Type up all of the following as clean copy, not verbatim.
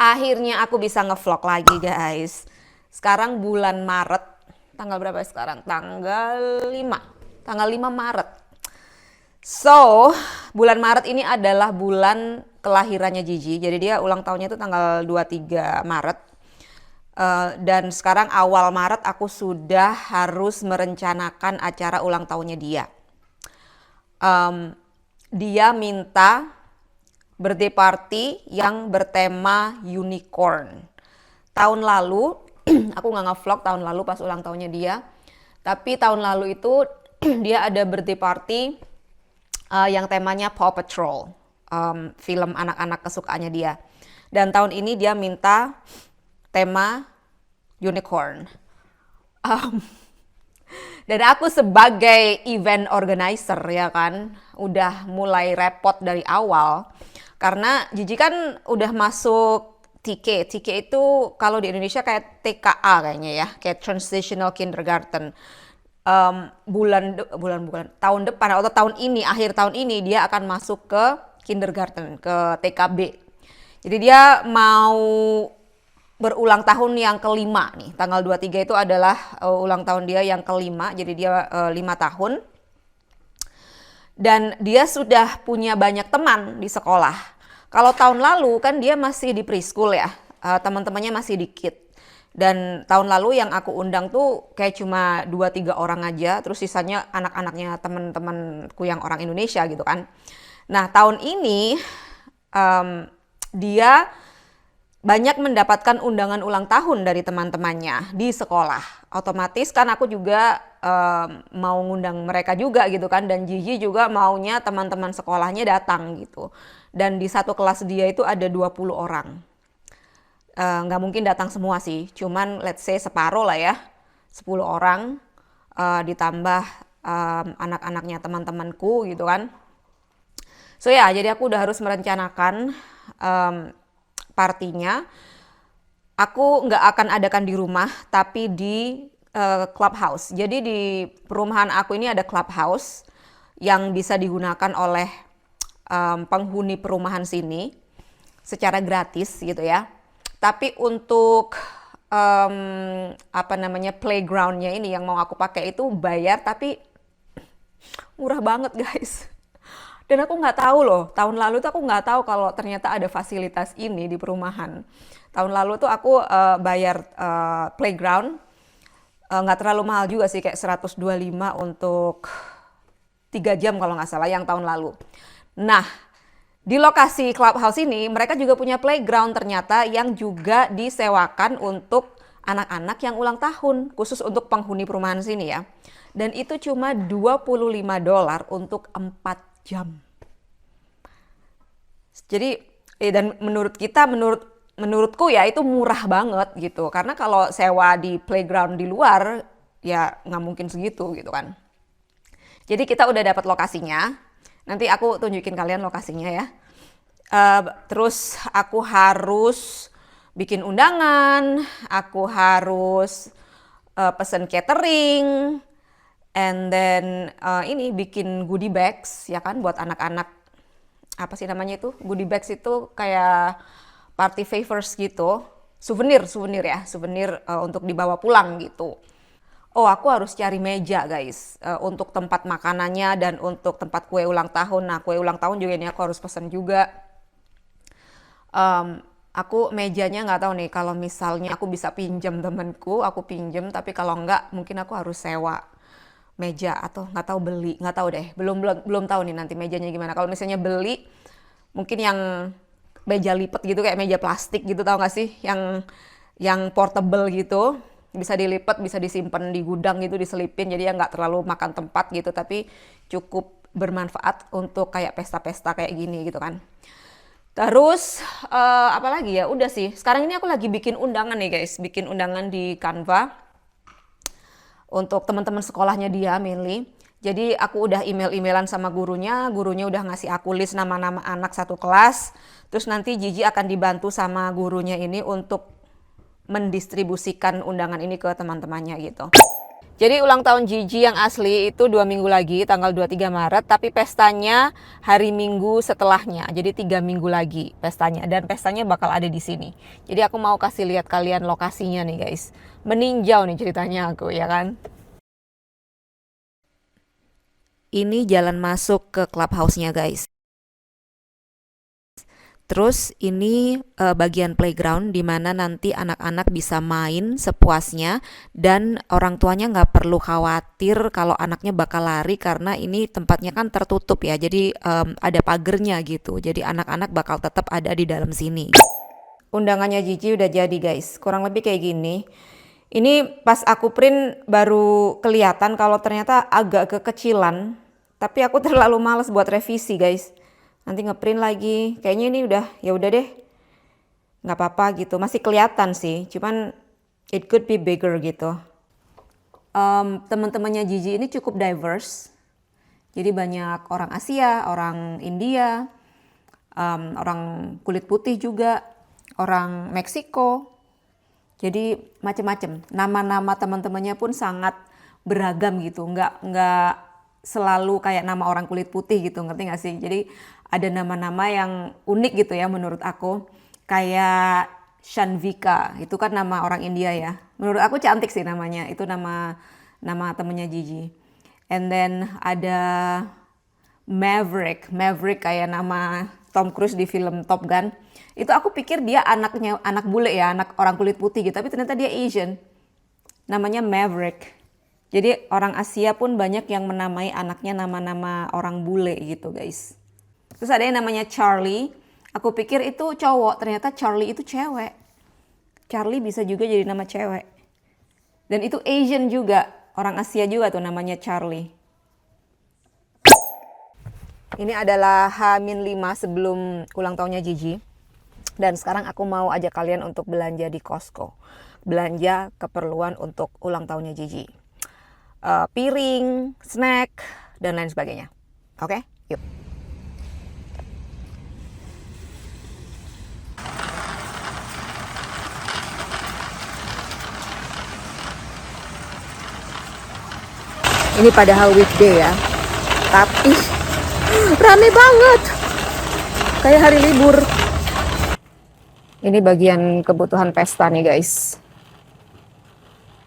Akhirnya aku bisa ngevlog lagi guys. Sekarang bulan Maret. Tanggal berapa sekarang? Tanggal 5. Tanggal 5 Maret. So, bulan Maret ini adalah bulan kelahirannya Gigi. Jadi dia ulang tahunnya itu tanggal 23 Maret. Dan sekarang awal Maret aku sudah harus merencanakan acara ulang tahunnya dia. Dia minta birthday party yang bertema unicorn. Tahun lalu, aku nggak nge-vlog tahun lalu pas ulang tahunnya dia. Tapi tahun lalu itu dia ada birthday party yang temanya Paw Patrol, film anak-anak kesukaannya dia. Dan tahun ini dia minta tema unicorn. Dan aku sebagai event organizer ya kan, udah mulai repot dari awal. Karena Gigi kan udah masuk TK. TK itu kalau di Indonesia kayak TKA kayaknya ya, kayak Transitional Kindergarten. Tahun depan atau tahun ini, akhir tahun ini dia akan masuk ke kindergarten, ke TKB. Jadi dia mau berulang tahun yang kelima nih. Tanggal 23 itu adalah ulang tahun dia yang kelima. Jadi dia 5 tahun. Dan dia sudah punya banyak teman di sekolah. Kalau tahun lalu kan dia masih di preschool ya. Teman-temannya masih dikit. Dan tahun lalu yang aku undang tuh kayak cuma 2-3 orang aja. Terus sisanya anak-anaknya teman-temanku yang orang Indonesia gitu kan. Nah tahun ini dia banyak mendapatkan undangan ulang tahun dari teman-temannya di sekolah. Otomatis kan aku juga mau ngundang mereka juga gitu kan. Dan Gigi juga maunya teman-teman sekolahnya datang gitu. Dan di satu kelas dia itu ada 20 orang. Nggak mungkin datang semua sih. Cuman let's say separuh lah ya. 10 orang ditambah anak-anaknya teman-temanku gitu kan. So ya, jadi aku udah harus merencanakan partinya. Aku nggak akan adakan di rumah, tapi di clubhouse. Jadi di perumahan aku ini ada clubhouse yang bisa digunakan oleh penghuni perumahan sini secara gratis gitu ya. Tapi untuk playgroundnya ini yang mau aku pakai itu bayar, tapi murah banget guys. Dan aku nggak tahu loh, tahun lalu tuh aku nggak tahu kalau ternyata ada fasilitas ini di perumahan. Tahun lalu tuh aku bayar playground, nggak terlalu mahal juga sih, kayak 125 untuk 3 jam kalau nggak salah yang tahun lalu. Nah, di lokasi clubhouse ini mereka juga punya playground ternyata yang juga disewakan untuk anak-anak yang ulang tahun, khusus untuk penghuni perumahan sini ya. Dan itu cuma $25 untuk 4 jam. Jadi dan menurutku ya itu murah banget gitu. Karena kalau sewa di playground di luar ya nggak mungkin segitu gitu kan. Jadi kita udah dapat lokasinya. Nanti aku tunjukin kalian lokasinya ya. Terus aku harus bikin undangan, aku harus pesen catering, and then ini bikin goodie bags ya kan buat anak-anak. Apa sih namanya itu? Goodie bags itu kayak party favors gitu. Souvenir untuk dibawa pulang gitu. Oh, aku harus cari meja guys, untuk tempat makanannya dan untuk tempat kue ulang tahun. Nah, kue ulang tahun juga ini aku harus pesan juga. Aku mejanya nggak tahu nih, kalau misalnya aku bisa pinjam temenku, aku pinjam. Tapi kalau nggak, mungkin aku harus sewa meja atau nggak tahu beli, nggak tahu deh. Belum tahu nih nanti mejanya gimana. Kalau misalnya beli, mungkin yang meja lipat gitu, kayak meja plastik gitu, tahu nggak sih? Yang portable gitu. Bisa dilipat, bisa disimpan di gudang gitu, diselipin, jadi ya nggak terlalu makan tempat gitu, tapi cukup bermanfaat untuk kayak pesta-pesta kayak gini gitu kan. Terus apa lagi ya, udah sih. Sekarang ini aku lagi bikin undangan nih guys, bikin undangan di Canva untuk teman-teman sekolahnya dia mainly. Jadi aku udah email-emailan sama gurunya udah ngasih aku list nama-nama anak satu kelas. Terus nanti Gigi akan dibantu sama gurunya ini untuk mendistribusikan undangan ini ke teman-temannya gitu. Jadi ulang tahun Gigi yang asli itu 2 minggu lagi, tanggal 23 Maret, tapi pestanya hari Minggu setelahnya. Jadi 3 minggu lagi pestanya, dan pestanya bakal ada di sini. Jadi aku mau kasih lihat kalian lokasinya nih guys. Meninjau nih ceritanya aku, ya kan? Ini jalan masuk ke clubhouse-nya guys. Terus ini bagian playground di mana nanti anak-anak bisa main sepuasnya dan orang tuanya nggak perlu khawatir kalau anaknya bakal lari karena ini tempatnya kan tertutup ya. Jadi ada pagernya gitu. Jadi anak-anak bakal tetap ada di dalam sini. Undangannya Gigi udah jadi guys. Kurang lebih kayak gini. Ini pas aku print baru kelihatan kalau ternyata agak kekecilan. Tapi aku terlalu males buat revisi guys. Nanti ngeprint lagi, kayaknya ini ya udah deh, nggak apa-apa gitu, masih kelihatan sih, cuman it could be bigger gitu. Teman-temannya Gigi ini cukup diverse, jadi banyak orang Asia, orang India, orang kulit putih juga, orang Meksiko, jadi macem-macem. Nama-nama teman-temannya pun sangat beragam gitu, nggak selalu kayak nama orang kulit putih gitu, ngerti nggak sih? Jadi ada nama-nama yang unik gitu ya menurut aku. Kayak Shanvika, itu kan nama orang India ya. Menurut aku cantik sih namanya, itu nama temennya Gigi. And then ada Maverick kayak nama Tom Cruise di film Top Gun. Itu aku pikir dia anak bule ya, anak orang kulit putih gitu, tapi ternyata dia Asian. Namanya Maverick. Jadi orang Asia pun banyak yang menamai anaknya nama-nama orang bule gitu guys. Terus ada yang namanya Charlie. Aku pikir itu cowok, ternyata Charlie itu cewek. Charlie bisa juga jadi nama cewek. Dan itu Asian juga, orang Asia juga tuh namanya Charlie. Ini adalah H-5 sebelum ulang tahunnya Gigi. Dan sekarang aku mau ajak kalian untuk belanja di Costco. Belanja keperluan untuk ulang tahunnya Gigi. Piring, snack, dan lain sebagainya. Oke, yuk. Ini padahal weekday ya, tapi rame banget, kayak hari libur. Ini bagian kebutuhan pesta nih guys.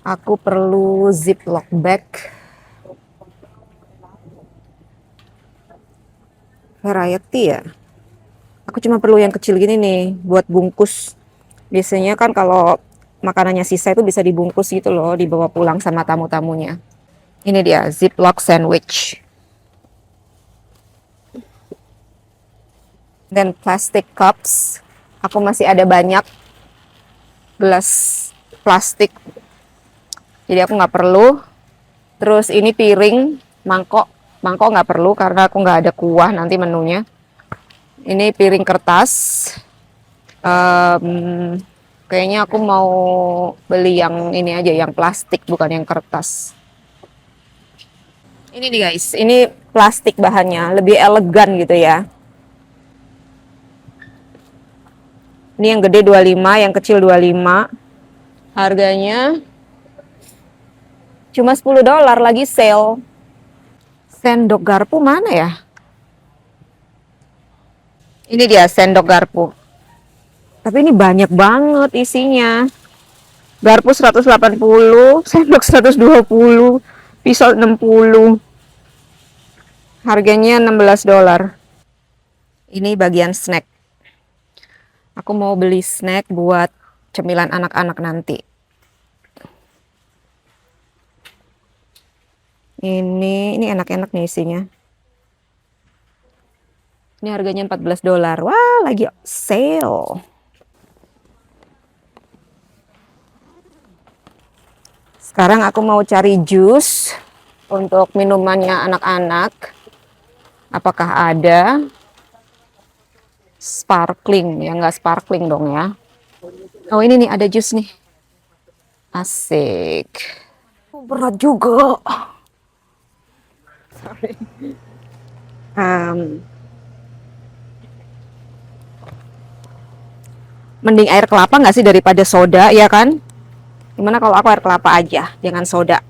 Aku perlu ziplock bag, variety ya. Aku cuma perlu yang kecil gini nih buat bungkus. Biasanya kan kalau makanannya sisa itu bisa dibungkus gitu loh, dibawa pulang sama tamu-tamunya. Ini dia ziplock sandwich. Dan plastic cups. Aku masih ada banyak gelas plastik. Jadi aku nggak perlu. Terus ini piring, mangkok. Mangkok nggak perlu karena aku nggak ada kuah nanti menunya. Ini piring kertas. Kayaknya aku mau beli yang ini aja, yang plastik bukan yang kertas. Ini nih guys, ini plastik bahannya, lebih elegan gitu ya. Ini yang gede 25, yang kecil 25. Harganya cuma $10 lagi sale. Sendok garpu mana ya? Ini dia sendok garpu. Tapi ini banyak banget isinya. Garpu 180, sendok 120, pisau 60. Harganya $16. Ini bagian snack. Aku mau beli snack buat cemilan anak-anak nanti. Ini enak-enak nih isinya. Ini harganya $14. Wah, lagi sale. Sekarang aku mau cari jus untuk minumannya anak-anak. Apakah ada sparkling? Ya nggak sparkling dong ya. Oh ini nih ada jus nih. Asik. Berat juga. Sorry. Mending air kelapa nggak sih daripada soda, ya kan? Gimana kalau aku air kelapa aja, jangan soda.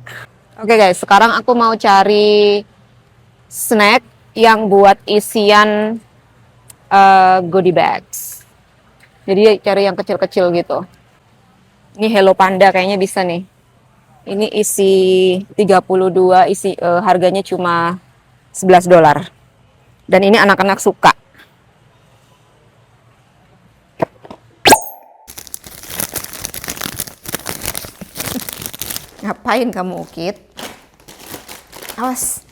Oke guys, sekarang aku mau cari snack yang buat isian goodie bags. Jadi cari yang kecil-kecil gitu. Ini Hello Panda kayaknya bisa nih. Ini isi 32, harganya cuma $11. Dan ini anak-anak suka. Ngapain kamu, Ukit? Awas.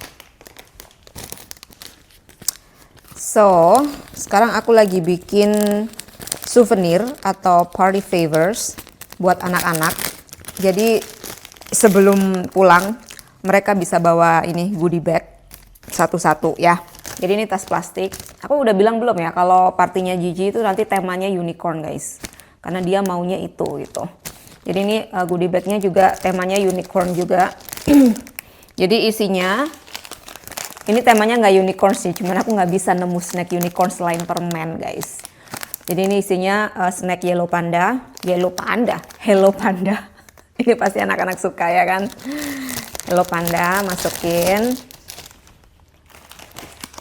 So, sekarang aku lagi bikin souvenir atau party favors buat anak-anak. Jadi sebelum pulang mereka bisa bawa ini goodie bag satu-satu ya. Jadi ini tas plastik. Aku udah bilang belum ya kalau partinya Gigi itu nanti temanya unicorn guys. Karena dia maunya itu gitu. Jadi ini goodie bagnya juga temanya unicorn juga. Jadi isinya ini temanya nggak unicorn sih, cuman aku nggak bisa nemu snack unicorn selain permen guys. Jadi ini isinya snack Hello Panda. Hello Panda. Ini pasti anak-anak suka ya kan. Hello Panda masukin.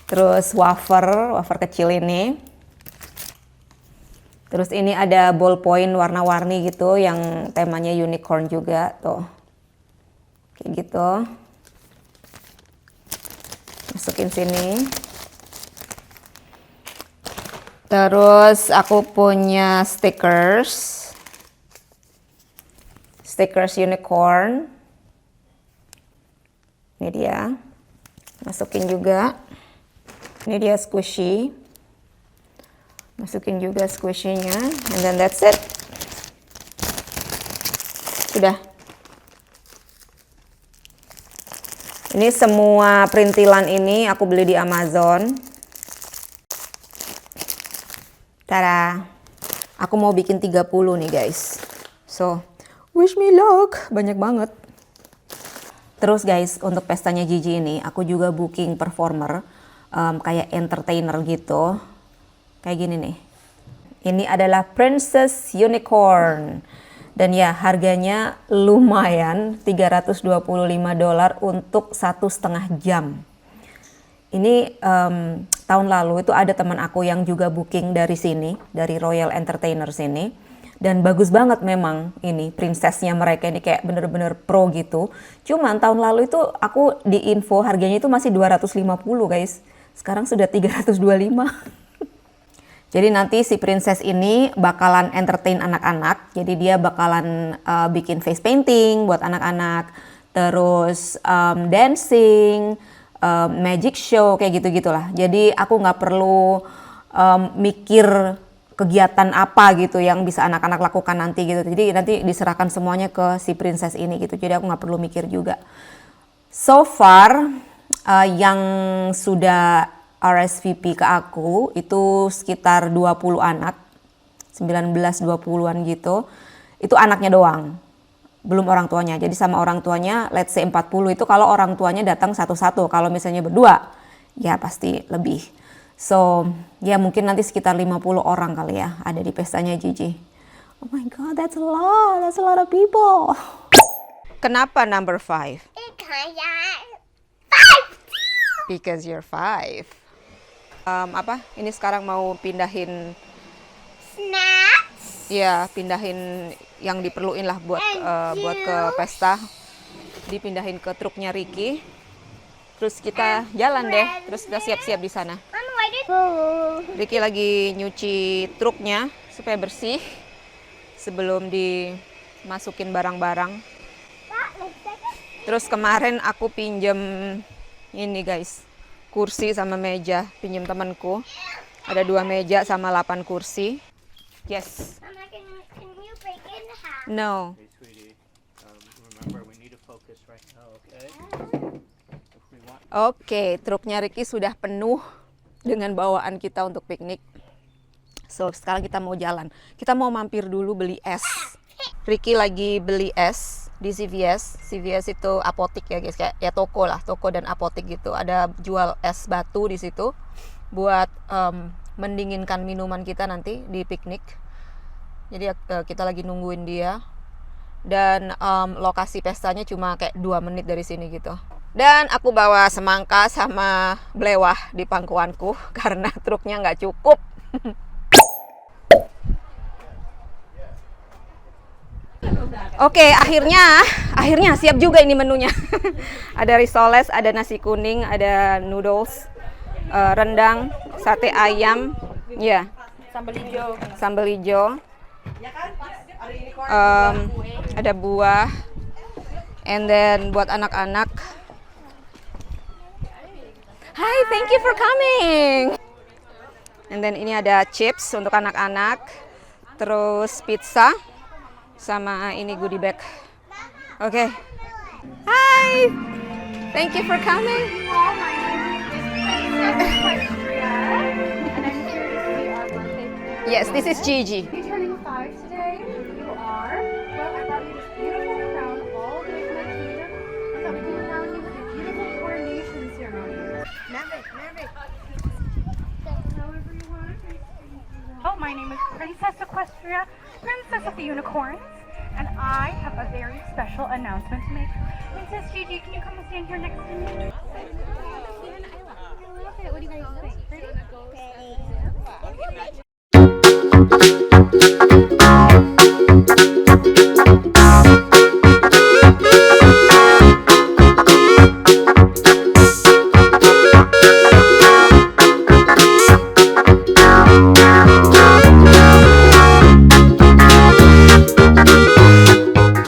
Terus wafer kecil ini. Terus ini ada ballpoint warna-warni gitu yang temanya unicorn juga tuh. Kayak gitu. Masukin sini. Terus aku punya stickers unicorn. Ini dia. Masukin juga. Ini dia squishy. Masukin juga squishy-nya. And then that's it. Sudah. Ini semua perintilan ini aku beli di Amazon. Tada. Aku mau bikin 30 nih guys. So, wish me luck. Banyak banget. Terus guys, untuk pestanya Gigi ini, aku juga booking performer. Kayak entertainer gitu. Kayak gini nih. Ini adalah Princess Unicorn. Dan ya harganya lumayan $325 untuk 1,5 jam. Ini tahun lalu itu ada teman aku yang juga booking dari sini, dari Royal Entertainer sini. Dan bagus banget memang ini princessnya mereka ini kayak bener-bener pro gitu. Cuman tahun lalu itu aku di info harganya itu masih 250 guys. Sekarang sudah 325. Jadi nanti si princess ini bakalan entertain anak-anak. Jadi dia bakalan bikin face painting buat anak-anak. Terus dancing, magic show, kayak gitu-gitulah. Jadi aku nggak perlu mikir kegiatan apa gitu yang bisa anak-anak lakukan nanti gitu. Jadi nanti diserahkan semuanya ke si princess ini gitu. Jadi aku nggak perlu mikir juga. So far yang sudah RSVP ke aku itu sekitar 20 anak, 19-20an gitu. Itu anaknya doang, belum orang tuanya. Jadi sama orang tuanya let's say 40 itu kalau orang tuanya datang satu-satu. Kalau misalnya berdua, ya pasti lebih. So, ya mungkin nanti sekitar 50 orang kali ya ada di pestanya Gigi. Oh my god, that's a lot of people. Kenapa number 5? Because you're 5. Ini sekarang mau pindahin snacks. Ya, pindahin yang diperluin lah buat ke pesta. Dipindahin ke truknya Ricky. Terus kita jalan deh. Terus kita siap-siap di sana. Ricky lagi nyuci truknya supaya bersih sebelum dimasukin barang-barang. Terus kemarin aku pinjem ini guys, kursi sama meja, pinjem temanku. Ada 2 meja sama 8 kursi. Yes. Mama, can you break it in half? No. Okay, sweetie. Remember, we need to focus right now, okay? If we want Oke, truknya Ricky sudah penuh dengan bawaan kita untuk piknik. So, sekarang kita mau jalan. Kita mau mampir dulu beli es. Ricky lagi beli es di CVS. CVS itu apotik ya guys, kayak ya toko lah, toko dan apotik gitu. Ada jual es batu di situ buat mendinginkan minuman kita nanti di piknik. Jadi kita lagi nungguin dia. dan lokasi pestanya cuma kayak 2 menit dari sini gitu. Dan aku bawa semangka sama belewah di pangkuanku karena truknya nggak cukup. Oke, akhirnya siap juga ini menunya. Ada risoles, ada nasi kuning, ada noodles, rendang, sate ayam, ya, sambal hijau, ada buah, and then buat anak-anak. Hi, thank you for coming. And then ini ada chips untuk anak-anak, terus pizza, sama ini goodie bag. Oke. Hi, thank you for coming. Yes, this is Gigi. You're turning 5 today. You are. Well, I brought you this beautiful crown all the way from the kingdom. I thought we could crown you with a beautiful coronation ceremony. However you want. Oh, my name is Princess Equestria, Princess of the Unicorns, and I have a very special announcement to make. Princess Gigi, can you come and stand here next to me?